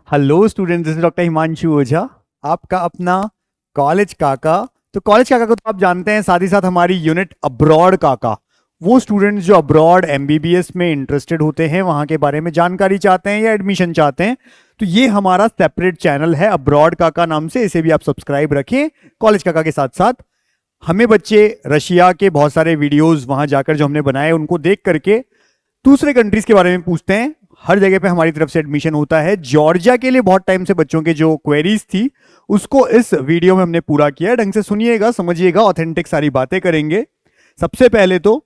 Hello student, this is doctor Himanshu Ojha, आपका अपना college काका। तो कॉलेज काका को तो आप जानते हैं, साथ ही साथ हमारी यूनिट अब्रॉड काका, वो स्टूडेंट्स जो अब्रॉड एमबीबीएस में इंटरेस्टेड होते हैं, वहां के बारे में जानकारी चाहते हैं या एडमिशन चाहते हैं, तो ये हमारा सेपरेट चैनल है अब्रॉड काका नाम से। इसे भी आप सब्सक्राइब रखें कॉलेज काका के साथ साथ। हमें बच्चे रशिया के बहुत सारे वीडियोस वहां जाकर जो हमने बनाए उनको देख करके दूसरे कंट्रीज के बारे में पूछते हैं। हर जगह पे हमारी तरफ से एडमिशन होता है। जॉर्जिया के लिए बहुत टाइम से बच्चों के जो क्वेरीज थी उसको इस वीडियो में हमने पूरा किया। ढंग से सुनिएगा, समझिएगा, ऑथेंटिक सारी बातें करेंगे। सबसे पहले तो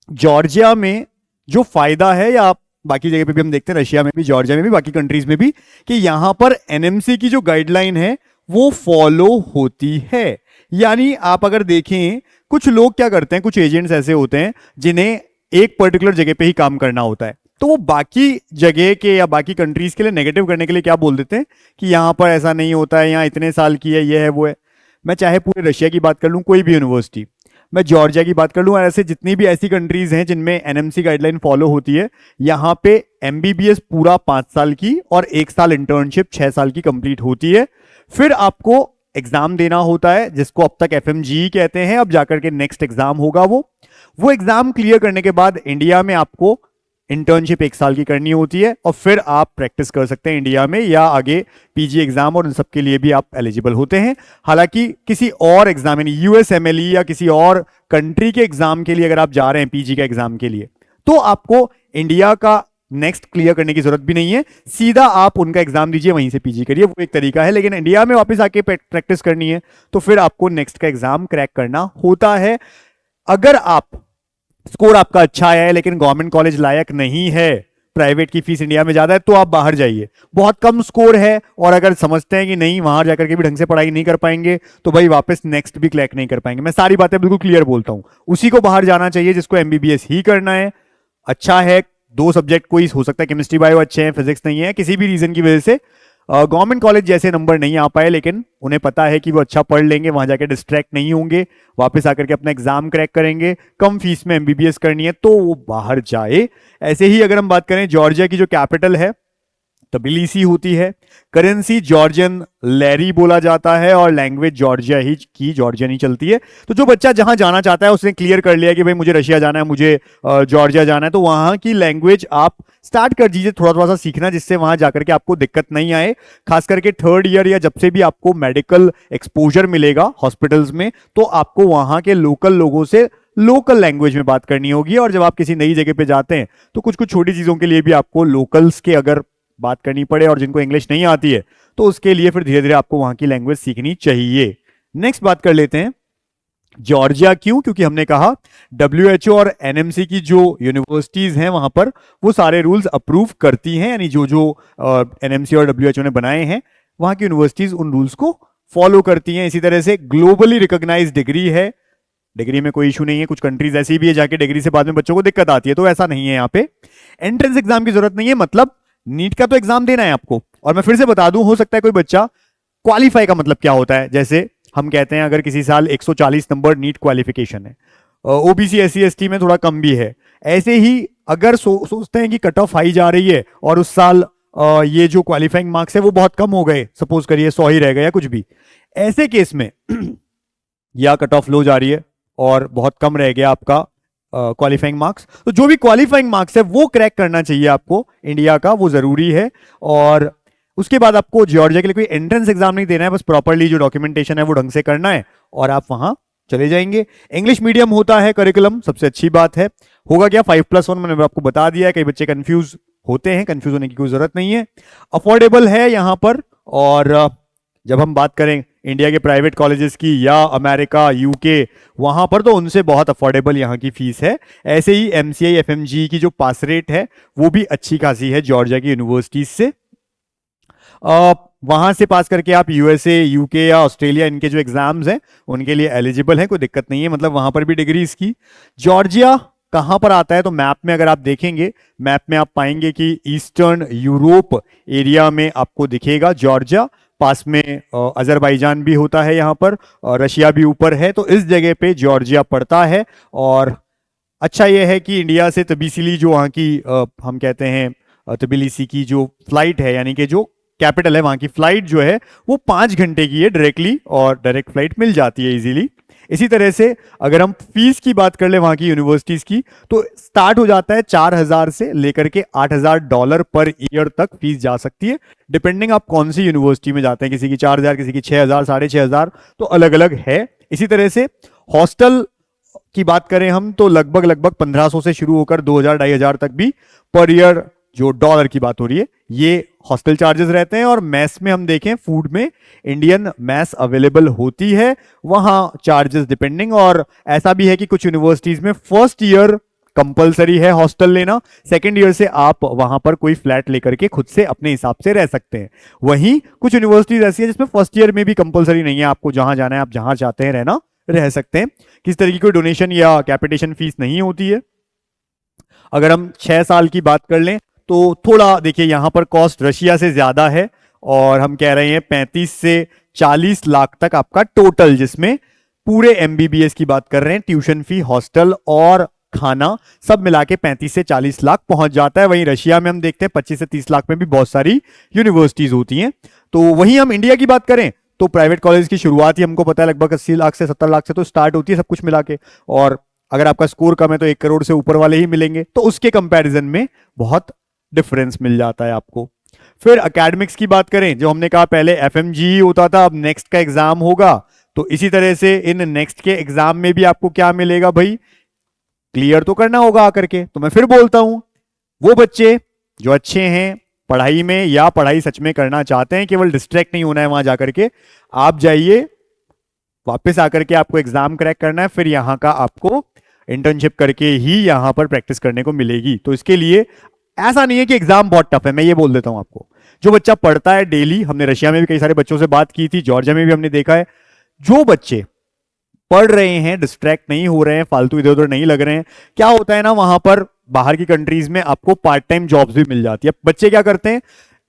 जॉर्जिया में जो फायदा है, या आप बाकी जगह पे भी हम देखते हैं, रशिया में भी, जॉर्जिया में भी, बाकी कंट्रीज में भी, कि यहां पर एनएमसी की जो गाइडलाइन है वो फॉलो होती है। यानी आप अगर देखें, कुछ लोग क्या करते हैं, कुछ एजेंट्स ऐसे होते हैं जिन्हें एक पर्टिकुलर जगह पे ही काम करना होता है, तो वो बाकी जगह के या बाकी कंट्रीज के लिए नेगेटिव करने के लिए क्या बोल देते हैं कि यहां पर ऐसा नहीं होता है, यहाँ इतने साल की है, ये है, वो है। मैं चाहे पूरे रशिया की बात कर लूं, कोई भी यूनिवर्सिटी, मैं जॉर्जिया की बात कर लूं, और ऐसे जितनी भी ऐसी कंट्रीज हैं जिनमें एनएमसी गाइडलाइन फॉलो होती है, यहां पे एमबीबीएस पूरा 5 साल की और 1 साल इंटर्नशिप 6 साल की कंप्लीट होती है। फिर आपको एग्जाम देना होता है जिसको अब तक एफएमजी कहते हैं, अब जाकर के नेक्स्ट एग्जाम होगा। वो एग्जाम क्लियर करने के बाद इंडिया में आपको इंटर्नशिप 1 साल की करनी होती है, और फिर आप प्रैक्टिस कर सकते हैं इंडिया में, या आगे पीजी एग्जाम और उन सब के लिए भी आप एलिजिबल होते हैं। हालांकि किसी और एग्जाम यानी यूएसएमएलई या किसी और कंट्री के एग्जाम के लिए अगर आप जा रहे हैं पीजी के एग्जाम के लिए, तो आपको इंडिया का नेक्स्ट क्लियर करने की जरूरत भी नहीं है, सीधा आप उनका एग्जाम दीजिए, वहीं से पीजी करिए, वो एक तरीका है। लेकिन इंडिया में वापस आके प्रैक्टिस करनी है तो फिर आपको नेक्स्ट का एग्जाम क्रैक करना होता है। अगर आप स्कोर आपका अच्छा आया है लेकिन गवर्नमेंट कॉलेज लायक नहीं है, प्राइवेट की फीस इंडिया में ज्यादा है, तो आप बाहर जाइए। बहुत कम स्कोर है और अगर समझते हैं कि नहीं वहां जाकर के भी ढंग से पढ़ाई नहीं कर पाएंगे, तो भाई वापस नेक्स्ट भी क्लैक नहीं कर पाएंगे। मैं सारी बातें बिल्कुल क्लियर बोलता हूं, उसी को बाहर जाना चाहिए जिसको एमबीबीएस ही करना है। अच्छा है, 2 सब्जेक्ट कोई हो सकता है, केमिस्ट्री बायो अच्छे हैं, फिजिक्स नहीं है, किसी भी रीजन की वजह से गवर्नमेंट कॉलेज जैसे नंबर नहीं आ पाए, लेकिन उन्हें पता है कि वो अच्छा पढ़ लेंगे, वहां जाके डिस्ट्रैक्ट नहीं होंगे, वापस आकर के अपना एग्जाम क्रैक करेंगे, कम फीस में एमबीबीएस करनी है, तो वो बाहर जाए। ऐसे ही अगर हम बात करें, जॉर्जिया की जो कैपिटल है तबिलिसी होती है, करेंसी जॉर्जियन लेरी बोला जाता है, और लैंग्वेज जॉर्जिया ही की जॉर्जियन ही चलती है। तो जो बच्चा जहां जाना चाहता है उसने क्लियर कर लिया कि भाई मुझे रशिया जाना है, मुझे जॉर्जिया जाना है, तो वहां की लैंग्वेज आप स्टार्ट कर दीजिए थोड़ा थोड़ा सा सीखना, जिससे वहां जाकर के आपको दिक्कत नहीं आए। खास करके 3rd ईयर या जब से भी आपको मेडिकल एक्सपोजर मिलेगा हॉस्पिटल्स में, तो आपको वहां के लोकल लोगों से लोकल लैंग्वेज में बात करनी होगी। और जब आप किसी नई जगह पे जाते हैं तो कुछ कुछ छोटी चीजों के लिए भी आपको लोकल्स के अगर बात करनी पड़े, और जिनको इंग्लिश नहीं आती है, तो उसके लिए फिर धीरे धीरे आपको वहां की लैंग्वेज सीखनी चाहिए। नेक्स्ट बात कर लेते हैं जॉर्जिया क्यों, क्योंकि हमने कहा डब्ल्यूएचओ और एनएमसी की जो यूनिवर्सिटीज हैं वहां पर वो सारे रूल्स अप्रूव करती हैं, यानी जो जो एनएमसी और डब्ल्यूएचओ ने बनाए हैं वहां की यूनिवर्सिटीज उन रूल्स को फॉलो करती हैं। इसी तरह से ग्लोबली रिकॉग्नाइज्ड डिग्री है, डिग्री में कोई इशू नहीं है। कुछ कंट्रीज ऐसी भी है जाके डिग्री से बाद में बच्चों को दिक्कत आती है, तो ऐसा नहीं है यहाँ पे। एंट्रेंस एग्जाम की जरूरत नहीं है, मतलब नीट का तो एग्जाम देना है आपको। और मैं फिर से बता दूं, हो सकता है कोई बच्चा क्वालिफाई का मतलब क्या होता है, जैसे हम कहते हैं अगर किसी साल 140 नंबर नीट क्वालिफिकेशन है, ओबीसी एससी एसटी में थोड़ा कम भी है, ऐसे ही अगर सोचते हैं कि कट ऑफ हाई जा रही है और उस साल ये जो क्वालिफाइंग मार्क्स है वो बहुत कम हो गए, सपोज करिए 100 ही रह गए या कुछ भी, ऐसे केस में या कट ऑफ लो जा रही है और बहुत कम रह गया आपका क्वालिफाइंग मार्क्स, तो जो भी क्वालिफाइंग मार्क्स है वो क्रैक करना चाहिए आपको इंडिया का, वो जरूरी है। और उसके बाद आपको जॉर्जिया के लिए कोई एंट्रेंस एग्जाम नहीं देना है, बस प्रॉपरली जो डॉक्यूमेंटेशन है वो ढंग से करना है और आप वहां चले जाएंगे। इंग्लिश मीडियम होता है करिकुलम, सबसे अच्छी बात है। होगा क्या, 5+1 मैंने आपको बता दिया है, कई बच्चे कंफ्यूज होते हैं, कंफ्यूज होने की कोई जरूरत नहीं है। अफोर्डेबल है यहां पर। और जब हम बात करें इंडिया के प्राइवेट कॉलेजेस की या अमेरिका यूके, वहां पर तो उनसे बहुत अफोर्डेबल यहाँ की फीस है। ऐसे ही एमसीआई एफएमजी की जो पास रेट है वो भी अच्छी खासी है जॉर्जिया की यूनिवर्सिटीज से। वहां से पास करके आप यूएसए यूके या ऑस्ट्रेलिया, इनके जो एग्जाम्स हैं उनके लिए एलिजिबल है, कोई दिक्कत नहीं है, मतलब वहां पर भी डिग्री इसकी। जॉर्जिया कहां पर आता है, तो मैप में अगर आप देखेंगे, मैप में आप पाएंगे कि ईस्टर्न यूरोप एरिया में आपको दिखेगा जॉर्जिया। पास में अजरबैजान भी होता है यहाँ पर, और रशिया भी ऊपर है, तो इस जगह पे जॉर्जिया पड़ता है। और अच्छा यह है कि इंडिया से तबिसिली जो वहाँ की हम कहते हैं तबिलिसी की जो फ्लाइट है, यानी कि जो कैपिटल है, वहां की फ्लाइट जो है वो 5 घंटे की है डायरेक्टली, और डायरेक्ट फ्लाइट मिल जाती है इजीली। इसी तरह से अगर हम फीस की बात कर ले वहां की यूनिवर्सिटीज की, तो स्टार्ट हो जाता है 4,000 से लेकर के $8,000 पर ईयर तक फीस जा सकती है, डिपेंडिंग आप कौन सी यूनिवर्सिटी में जाते हैं। किसी की 4,000, किसी की 6,000, 6,500, तो अलग अलग है। इसी तरह से हॉस्टल की बात करें हम, तो लगभग लगभग 1,500 से शुरू होकर 2,000 2,500 तक भी पर ईयर, जो डॉलर की बात हो रही है, ये हॉस्टल चार्जेस रहते हैं। और मैस में हम देखें, फूड में इंडियन मैस अवेलेबल होती है, वहां चार्जेस डिपेंडिंग। और ऐसा भी है कि कुछ यूनिवर्सिटीज में फर्स्ट ईयर कंपलसरी है हॉस्टल लेना, सेकंड ईयर से आप वहां पर कोई फ्लैट लेकर के खुद से अपने हिसाब से रह सकते हैं। वहीं कुछ यूनिवर्सिटीज ऐसी है जिसमें फर्स्ट ईयर में भी कंपलसरी नहीं है, आपको जहां जाना है आप जहां चाहते हैं रहना रह सकते हैं, किस तरह की कोई डोनेशन या कैपिटेशन फीस नहीं होती है। अगर हम 6 साल की बात कर लें, तो थोड़ा देखिए यहां पर कॉस्ट रशिया से ज्यादा है, और हम कह रहे हैं 35 से 40 लाख तक आपका टोटल, जिसमें पूरे एमबीबीएस की बात कर रहे हैं, ट्यूशन फी, हॉस्टल और खाना सब मिला के 35 से 40 लाख पहुंच जाता है। वहीं रशिया में हम देखते हैं 25 से 30 लाख में भी बहुत सारी यूनिवर्सिटीज होती हैं। तो वहीं हम इंडिया की बात करें, तो प्राइवेट कॉलेज की शुरुआत ही हमको पता है लगभग 80 लाख से 70 लाख से तो स्टार्ट होती है सब कुछ मिला के, और अगर आपका स्कोर कम है तो 1 करोड़ से ऊपर वाले ही मिलेंगे, तो उसके कंपैरिजन में बहुत डिफरेंस मिल जाता है आपको। फिर एकेडमिक्स की बात करें, जो हमने कहा पहले एफएमजी होता था, अब नेक्स्ट का एग्जाम होगा, तो इसी तरह से इन नेक्स्ट के एग्जाम में भी आपको क्या मिलेगा भाई, क्लियर तो करना होगा आकर के। तो मैं फिर बोलता हूं, वो बच्चे जो अच्छे हैं पढ़ाई में या पढ़ाई सच में करना चाहते हैं, केवल डिस्ट्रैक्ट नहीं होना है वहां जाकर के, आप जाइए, वापस आकर के आपको एग्जाम क्रैक करना है, फिर यहां का आपको इंटर्नशिप करके ही यहां पर प्रैक्टिस करने को मिलेगी। तो इसके लिए ऐसा नहीं है कि एग्जाम बहुत टफ है, मैं ये बोल देता हूं आपको। जो बच्चा पढ़ता है डेली, हमने रशिया में भी कई सारे बच्चों से बात की थी, जॉर्जिया में भी हमने देखा है, जो बच्चे पढ़ रहे हैं, डिस्ट्रैक्ट नहीं हो रहे हैं, फालतू इधर उधर नहीं लग रहे हैं, क्या होता है ना, वहां पर बाहर की कंट्रीज में आपको पार्ट टाइम जॉब्स भी मिल जाती है। बच्चे क्या करते हैं,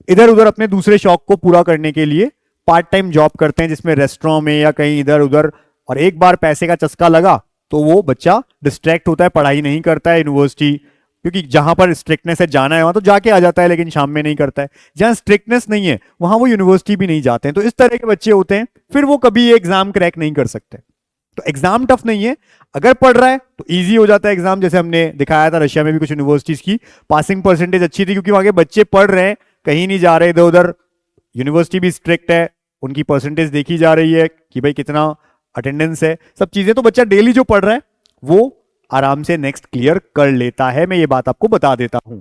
इधर उधर अपने दूसरे शौक को पूरा करने के लिए पार्ट टाइम जॉब करते हैं, जिसमें रेस्टोरेंट में या कहीं इधर उधर, और एक बार पैसे का चस्का लगा तो वो बच्चा डिस्ट्रैक्ट होता है, पढ़ाई नहीं करता है यूनिवर्सिटी, क्योंकि जहां पर स्ट्रिक्टनेस है जाना है वहां तो जाके आ जाता है, लेकिन शाम में नहीं करता है। जहां स्ट्रिक्टनेस नहीं है वहां वो यूनिवर्सिटी भी नहीं जाते हैं। तो इस तरह के बच्चे होते हैं, फिर वो कभी ये एग्जाम क्रैक नहीं कर सकते। तो एग्जाम टफ नहीं है, अगर पढ़ रहा है तो इजी हो जाता है एग्जाम। जैसे हमने दिखाया था रशिया में भी कुछ यूनिवर्सिटीज की पासिंग परसेंटेज अच्छी थी, क्योंकि वहां के बच्चे पढ़ रहे हैं, कहीं नहीं जा रहे इधर उधर, यूनिवर्सिटी भी स्ट्रिक्ट है, उनकी परसेंटेज देखी जा रही है कि भाई कितना अटेंडेंस है, सब चीजें। तो बच्चा डेली जो पढ़ रहा है वो आराम से नेक्स्ट क्लियर कर लेता है, मैं ये बात आपको बता देता हूं।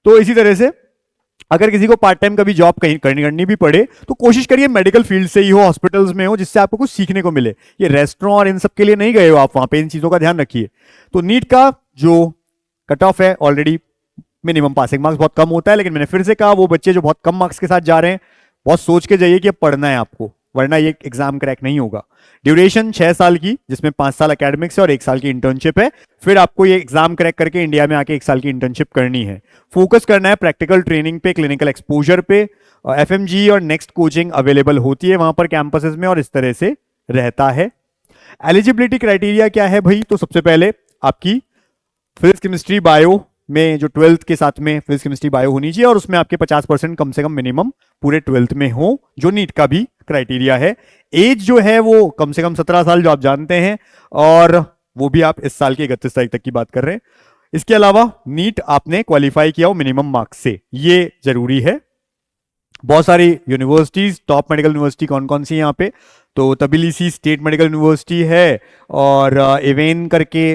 तो इसी तरह से अगर किसी को पार्ट टाइम कभी जॉब कहीं करनी भी पड़े, तो कोशिश करिए मेडिकल फील्ड से ही हो, हॉस्पिटल्स में हो, जिससे आपको कुछ सीखने को मिले। ये रेस्टोरेंट और इन सब के लिए नहीं गए हो आप वहां पे, इन चीजों का ध्यान रखिए। तो नीट का जो कट ऑफ है, ऑलरेडी मिनिमम पासिंग मार्क्स बहुत कम होता है, लेकिन मैंने फिर से कहा, वो बच्चे जो बहुत कम मार्क्स के साथ जा रहे हैं, बहुत सोच के जाइए कि अब पढ़ना है आपको, वरना ये एग्जाम क्रैक नहीं होगा। ड्यूरेशन 6 साल की, जिसमें 5 साल एकेडमिक्स है और 1 साल की इंटर्नशिप है। फिर आपको ये एग्जाम क्रैक करके इंडिया में आके 1 साल की इंटर्नशिप करनी है। फोकस करना है प्रैक्टिकल ट्रेनिंग पे, क्लिनिकल एक्सपोजर पे। एफएमजी और नेक्स्ट कोचिंग अवेलेबल होती है वहां पर कैंपसेस में, और इस तरह से रहता है। एलिजिबिलिटी क्राइटेरिया क्या है भाई, तो सबसे पहले आपकी फिजिक्स केमिस्ट्री बायो में जो 12th के साथ में फिजिक्स केमिस्ट्री बायो होनी चाहिए, और उसमें आपके 50% कम से कम मिनिमम पूरे 12th में हो, जो नीट का भी क्राइटेरिया है। एज जो है वो कम से कम 17 साल, जो आप जानते हैं, और वो भी आप इस साल की 31 तारीख तक की बात कर रहे हैं। इसके अलावा नीट आपने क्वालिफाई किया हो मिनिमम मार्क्स से, ये जरूरी है। बहुत सारी यूनिवर्सिटीज, टॉप मेडिकल यूनिवर्सिटी कौन कौन सी है यहाँ पे, तो तबिलिसी स्टेट मेडिकल यूनिवर्सिटी है, और इवेन करके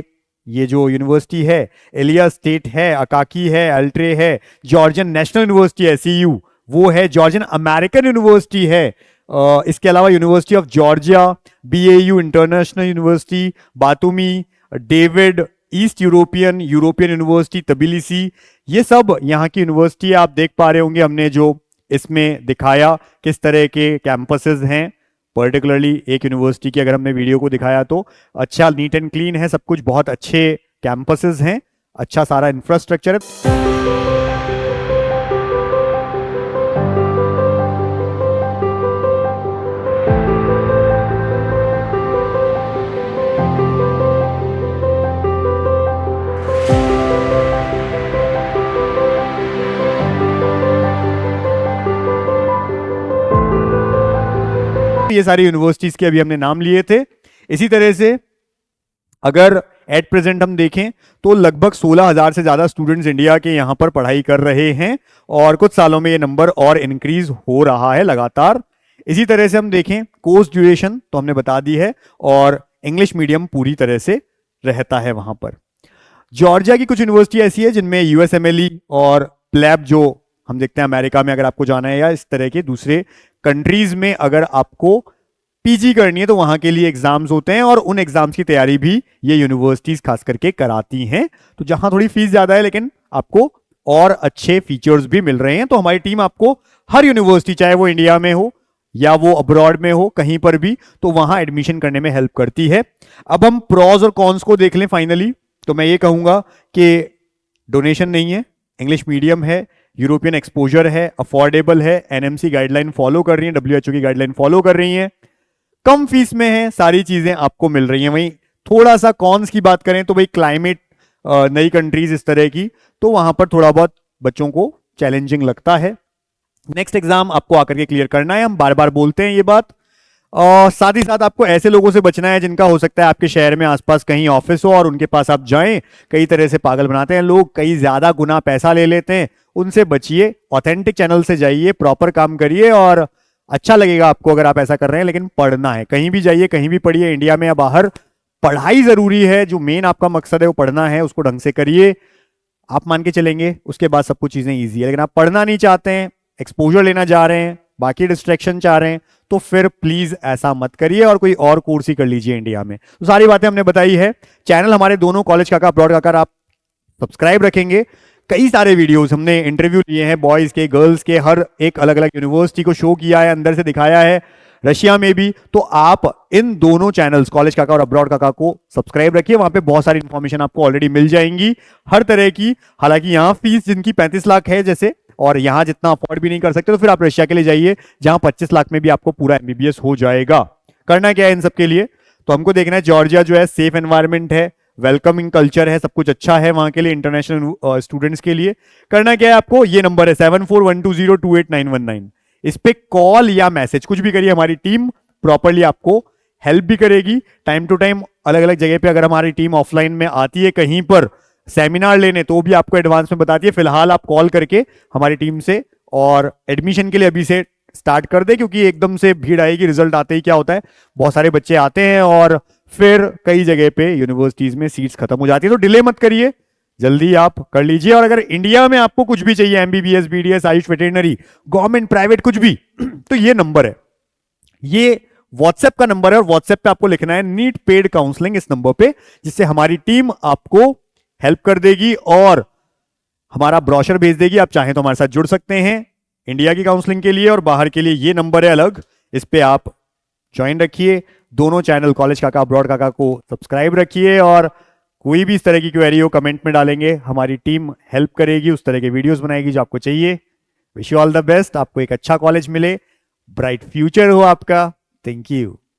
ये जो यूनिवर्सिटी है, एलिया स्टेट है, अकाकी है, अल्ट्रे है, जॉर्जियन नेशनल यूनिवर्सिटी है सीयू, वो है, जॉर्जियन अमेरिकन यूनिवर्सिटी है। इसके अलावा University of Georgia, BAU International University, Batumi, David, East European University Tbilisi, ये सब यहाँ की यूनिवर्सिटी आप देख पा रहे होंगे। हमने जो इसमें दिखाया किस तरह के कैंपसेस हैं, पर्टिकुलरली एक यूनिवर्सिटी की अगर हमने वीडियो को दिखाया तो अच्छा नीट एंड क्लीन है, सब कुछ बहुत अच्छे कैंपसेस हैं, अच्छा सारा इंफ्रास्ट्रक्चर है। ये सारी यूनिवर्सिटीज के अभी हमने नाम लिए थे। इसी तरह से अगर एट प्रेजेंट हम देखें तो लगभग 16,000 से ज्यादा स्टूडेंट्स इंडिया के यहां पर पढ़ाई कर रहे हैं और कुछ सालों में ये नंबर और इंक्रीज हो रहा है लगातार। इसी तरह से हम देखें कोर्स ड्यूरेशन तो हमने बता दी है और इंग्लिश मीडियम पूरी तरह से रहता है वहां पर। जॉर्जिया की कुछ यूनिवर्सिटी ऐसी है जिनमें यूएसएमएलई और प्लैब जो हम देखते हैं अमेरिका में अगर आपको जाना है या इस तरह के दूसरे कंट्रीज में अगर आपको पीजी करनी है तो वहां के लिए एग्जाम्स होते हैं और उन एग्जाम्स की तैयारी भी ये यूनिवर्सिटीज खास करके कराती हैं। तो जहां थोड़ी फीस ज्यादा है लेकिन आपको और अच्छे फीचर्स भी मिल रहे हैं। तो हमारी टीम आपको हर यूनिवर्सिटी चाहे वो इंडिया में हो या वो अब्रॉड में हो कहीं पर भी तो वहां एडमिशन करने में हेल्प करती है। अब हम प्रॉज और कॉन्स को देख लें फाइनली तो मैं ये कहूंगा कि डोनेशन नहीं है, इंग्लिश मीडियम है, यूरोपियन एक्सपोजर है, अफोर्डेबल है, एनएमसी गाइडलाइन फॉलो कर रही है, डब्ल्यूएचओ की गाइडलाइन फॉलो कर रही है, कम फीस में है, सारी चीजें आपको मिल रही हैं। वहीं थोड़ा सा कॉन्स की बात करें तो भाई क्लाइमेट, नई कंट्रीज इस तरह की तो वहां पर थोड़ा बहुत बच्चों को चैलेंजिंग लगता है। नेक्स्ट एग्जाम आपको आकर के क्लियर करना है, हम बार बार बोलते हैं ये बात। और साथ ही साथ आपको ऐसे लोगों से बचना है जिनका हो सकता है आपके शहर में आसपास कहीं ऑफिस हो और उनके पास आप जाएं, कई तरह से पागल बनाते हैं लोग, कई ज्यादा गुना पैसा ले लेते हैं, उनसे बचिए। ऑथेंटिक चैनल से जाइए, प्रॉपर काम करिए और अच्छा लगेगा आपको अगर आप ऐसा कर रहे हैं। लेकिन पढ़ना है, कहीं भी जाइए, कहीं भी पढ़िए, इंडिया में या बाहर पढ़ाई जरूरी है। जो मेन आपका मकसद है वो पढ़ना है, उसको ढंग से करिए, आप मान के चलेंगे उसके बाद सब कुछ चीजें ईजी है। लेकिन आप पढ़ना नहीं चाहते हैं, एक्सपोजर लेना चाह रहे हैं, बाकी डिस्ट्रैक्शन चाह रहे हैं तो फिर प्लीज ऐसा मत करिए और कोई और कोर्स ही कर लीजिए इंडिया में। तो सारी बातें हमने बताई है। चैनल हमारे दोनों कॉलेज काका अब्रॉड काका आप सब्सक्राइब रखेंगे। कई सारे वीडियोस हमने इंटरव्यू लिए हैं बॉयज के, गर्ल्स के, हर एक अलग अलग यूनिवर्सिटी को शो किया है, अंदर से दिखाया है, रशिया में भी। तो आप इन दोनों चैनल्स कॉलेज काका और अब्रॉड काका को सब्सक्राइब रखिए, वहां पे बहुत सारी इंफॉर्मेशन आपको ऑलरेडी मिल जाएंगी हर तरह की। हालांकि यहाँ फीस जिनकी 35 लाख है जैसे, और यहां जितना अफोर्ड भी नहीं कर सकते तो फिर आप रशिया के लिए जाइए जहां 25 लाख में भी आपको पूरा एमबीबीएस हो जाएगा। करना क्या है इन सब के लिए, तो हमको देखना है जॉर्जिया जो है सेफ एनवायरनमेंट है, वेलकमिंग कल्चर है, सब कुछ अच्छा है वहां के लिए, इंटरनेशनल स्टूडेंट्स के लिए। करना क्या है आपको, ये नंबर है 7412028919, इस पे कॉल या मैसेज कुछ भी करिए, हमारी टीम प्रॉपरली आपको हेल्प भी करेगी। टाइम टू टाइम अलग अलग जगह पे अगर हमारी टीम ऑफलाइन में आती है कहीं पर सेमिनार लेने तो भी आपको एडवांस में बताती है। फिलहाल आप कॉल करके हमारी टीम से और एडमिशन के लिए अभी से स्टार्ट कर दे, क्योंकि एकदम से भीड़ आएगी। रिजल्ट आते ही क्या होता है, बहुत सारे बच्चे आते हैं और फिर कई जगह पे यूनिवर्सिटीज में सीट्स खत्म हो जाती है। तो डिले मत करिए, जल्दी आप कर लीजिए। और अगर इंडिया में आपको कुछ भी चाहिए, MBBS, BDS, Ayush, veterinary, government, private, कुछ भी तो ये नंबर है, ये व्हाट्सएप का नंबर है और व्हाट्सएप पे आपको लिखना है नीट पेड काउंसलिंग इस नंबर पे, जिससे हमारी टीम आपको हेल्प कर देगी और हमारा ब्रोशर भेज देगी। आप चाहें तो हमारे साथ जुड़ सकते हैं इंडिया की काउंसलिंग के लिए और बाहर के लिए ये नंबर है अलग, इस पे आप ज्वाइन रखिए। दोनों चैनल कॉलेज काका अब्रॉड काका को सब्सक्राइब रखिए और कोई भी इस तरह की क्वेरी हो कमेंट में डालेंगे, हमारी टीम हेल्प करेगी, उस तरह के वीडियोस बनाएगी जो आपको चाहिए। Wish you all the best, आपको एक अच्छा कॉलेज मिले, ब्राइट फ्यूचर हो आपका। Thank you.